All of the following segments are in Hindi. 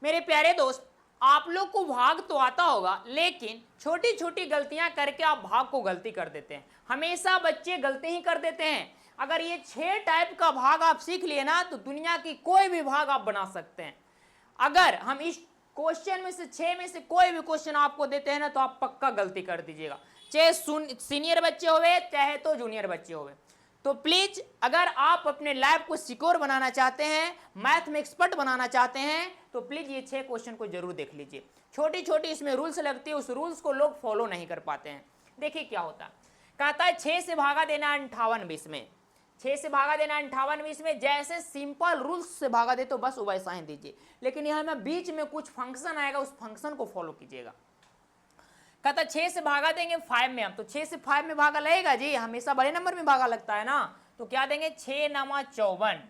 मेरे प्यारे दोस्त, आप लोग को भाग तो आता होगा, लेकिन छोटी छोटी गलतियां करके आप भाग को गलती कर देते हैं। हमेशा बच्चे गलती ही कर देते हैं। अगर ये 6 टाइप का भाग आप सीख लिए ना, तो दुनिया की कोई भी भाग आप बना सकते हैं। अगर हम इस क्वेश्चन में से 6 में से कोई भी क्वेश्चन आपको देते हैं ना, तो आप पक्का गलती कर दीजिएगा, चाहे सीनियर बच्चे होवे चाहे तो जूनियर बच्चे होवे। तो प्लीज, अगर आप अपने लाइफ को सिक्योर बनाना चाहते हैं, मैथ में एक्सपर्ट बनाना चाहते हैं, तो प्लीज ये 6 क्वेश्चन को जरूर देख लीजिए। छोटी छोटी इसमें रूल्स लगती है, उस रूल्स को लोग फॉलो नहीं कर पाते हैं। देखिए क्या होता है, कहता है 6 से भागा देना 58 में। 6 से भागा देना 58 में, जैसे सिंपल रूल्स से भागा दे तो बस वैसा ही दीजिए, लेकिन यहां में बीच में कुछ फंक्शन आएगा, उस फंक्शन को फॉलो कीजिएगा। कहता 6 से भागा देंगे 5 में, हम तो 6 से 5 में भागा लगेगा जी, हमेशा बड़े नंबर में भागा लगता है ना, तो क्या देंगे 6 नमा 54।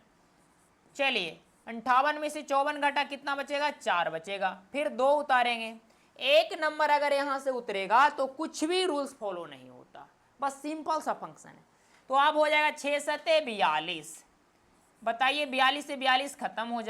चलिए 58 में से 54 घटा कितना बचेगा, 4 बचेगा। फिर 2 उतारेंगे, एक नंबर अगर यहां से उतरेगा तो कुछ भी रूल्स फॉलो नहीं होता, बस सिंपल सा फंक्शन है। तो अब हो जाएगा 6 सत्ते 42। बताइए 42 से 42 खत्म हो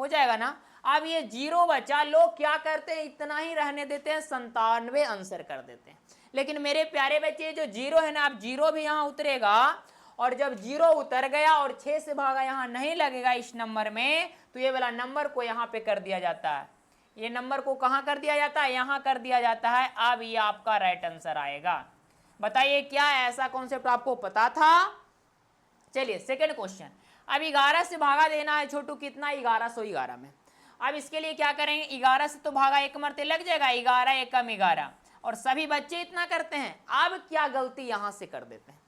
जाएगा ना। अब ये 0 बचा, लोग क्या करते हैं, इतना ही रहने देते हैं, 97 आंसर कर देते हैं। लेकिन मेरे प्यारे बच्चे, जो 0 है ना, अब 0 भी यहाँ उतरेगा, और जब 0 उतर गया और 6 से भागा यहाँ नहीं लगेगा इस नंबर में, तो ये वाला नंबर को यहाँ पे कर दिया जाता है। ये नंबर को कहाँ कर दिया जाता है, यहाँ कर दिया जाता है। अब ये आपका राइट आंसर आएगा। बताइए क्या ऐसा कॉन्सेप्ट आपको पता था? चलिए सेकेंड क्वेश्चन। अब 11 से भागा देना है छोटू, कितना, 1111 में। अब इसके लिए क्या करेंगे, 11 से तो भागा एक मरते लग जाएगा, 11 एकम 11, और सभी बच्चे इतना करते हैं। अब क्या गलती यहां से कर देते हैं,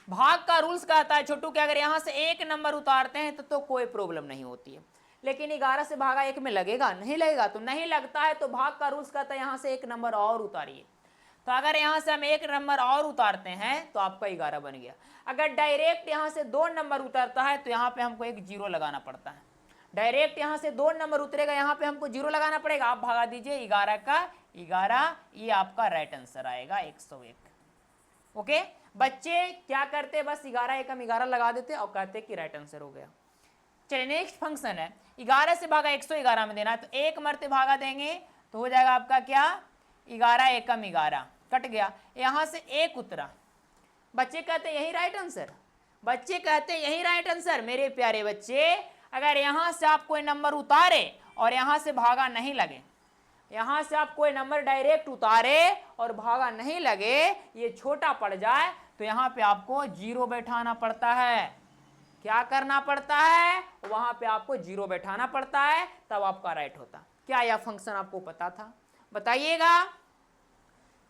भाग का रूल्स कहता है छोटू कि अगर यहां से एक नंबर उतारते हैं तो कोई प्रॉब्लम नहीं होती है, लेकिन 11 से भागा एक में लगेगा, नहीं लगेगा, तो नहीं लगता है तो भाग का रूल्स कहता है यहां से एक नंबर और उतारिए। तो अगर यहां से हम एक नंबर और उतारते हैं तो आपका 11 बन गया। अगर डायरेक्ट यहां से 2 नंबर उतरता है तो यहाँ पे हमको एक 0 लगाना पड़ता है। डायरेक्ट यहां से 2 नंबर उतरेगा, यहाँ पे हमको 0 लगाना पड़ेगा। आप भगा दीजिए 11 का 11, ये आपका राइट आंसर आएगा 101। ओके बच्चे क्या करते, बस 11 एकम 11 लगा देते और कहते कि राइट आंसर हो गया। चलिए नेक्स्ट फंक्शन है, 11 से भागा 111 में देना है, तो एक मरते भागा देंगे तो हो जाएगा आपका क्या, 11 एकम 11, कट गया, यहां से एक उतरा। बच्चे कहते यही राइट आंसर, बच्चे कहते यही राइट आंसर। मेरे प्यारे बच्चे, अगर यहां से आप कोई नंबर उतारे और यहां से भागा नहीं लगे, यहां से आप कोई नंबर डायरेक्ट उतारे और भागा नहीं लगे, ये छोटा पड़ जाए, तो यहां पे आपको 0 बैठाना पड़ता है। क्या करना पड़ता है, वहां पे आपको 0 बैठाना पड़ता है, तब आपका राइट होता। क्या यह फंक्शन आपको पता था, बताइएगा।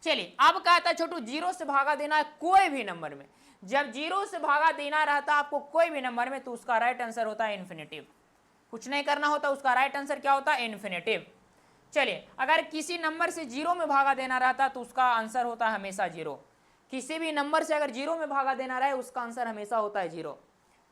चलिए अब कहता है छोटू 0 से भागा देना है कोई भी नंबर में। जब 0 से भागा देना रहता आपको कोई भी नंबर में, तो उसका राइट आंसर होता है इन्फिनेटिव। कुछ नहीं करना होता, उसका राइट आंसर क्या होता है, इन्फिनेटिव। चलिए अगर किसी नंबर से 0 में भागा देना रहता तो उसका आंसर होता है हमेशा 0। किसी भी नंबर से अगर 0 में भागा देना रहे, उसका आंसर हमेशा होता है 0।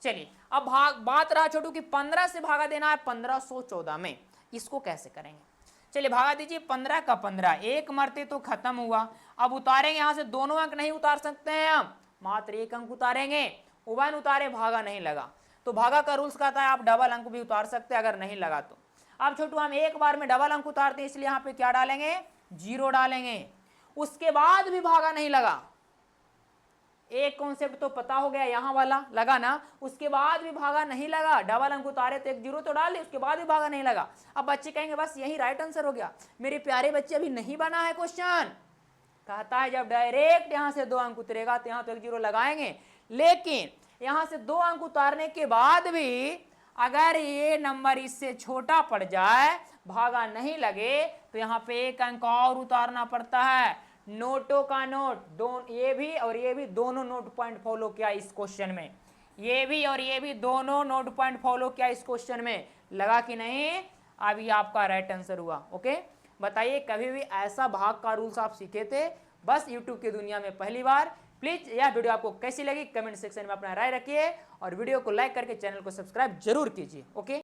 चलिए अब बात रहा छोटू कि 15 से भागा देना है 1514 में, इसको कैसे करेंगे। चलिए भागा दीजिए 15 का 15, एक मरते तो खत्म हुआ। अब उतारेंगे, यहां से दोनों अंक नहीं उतार सकते हैं हम, मात्र एक अंक उतारेंगे। उवन उतारे, भागा नहीं लगा, तो भागा का रूल्स कहता है आप डबल अंक भी उतार सकते हैं अगर नहीं लगा तो। अब छोटू हम एक बार में डबल अंक उतारते हैं, इसलिए यहाँ पे क्या डालेंगे, 0 डालेंगे। उसके बाद भी भागा नहीं लगा, एक कॉन्सेप्ट तो पता हो गया, यहां वाला लगा ना, उसके बाद भी भागा नहीं लगा, डबल अंक उतारे तो एक 0 तो डाल दे, उसके बाद भी भागा नहीं लगा। अब बच्चे कहेंगे बस यही राइट आंसर हो गया। मेरे प्यारे बच्चे, अभी नहीं बना है क्वेश्चन। कहता है जब डायरेक्ट यहां से 2 अंक उतरेगा तो यहां तो एक 0 लगाएंगे, लेकिन यहां से 2 अंक उतारने के बाद भी अगर ये नंबर इससे छोटा पड़ जाए, भागा नहीं लगे, तो यहाँ पे एक अंक और उतारना पड़ता है। नोटों का नोट, ये भी और ये भी दोनों नोट पॉइंट फॉलो किया इस क्वेश्चन में, ये भी और ये भी दोनों नोट पॉइंट फॉलो किया इस क्वेश्चन में, लगा कि नहीं। अब ये आपका राइट आंसर हुआ। ओके बताइए कभी भी ऐसा भाग का रूल्स आप सीखे थे, बस यूट्यूब की दुनिया में पहली बार। प्लीज यह वीडियो आपको कैसी लगी कमेंट सेक्शन में अपना राय रखिए, और वीडियो को लाइक करके चैनल को सब्सक्राइब जरूर कीजिए। ओके।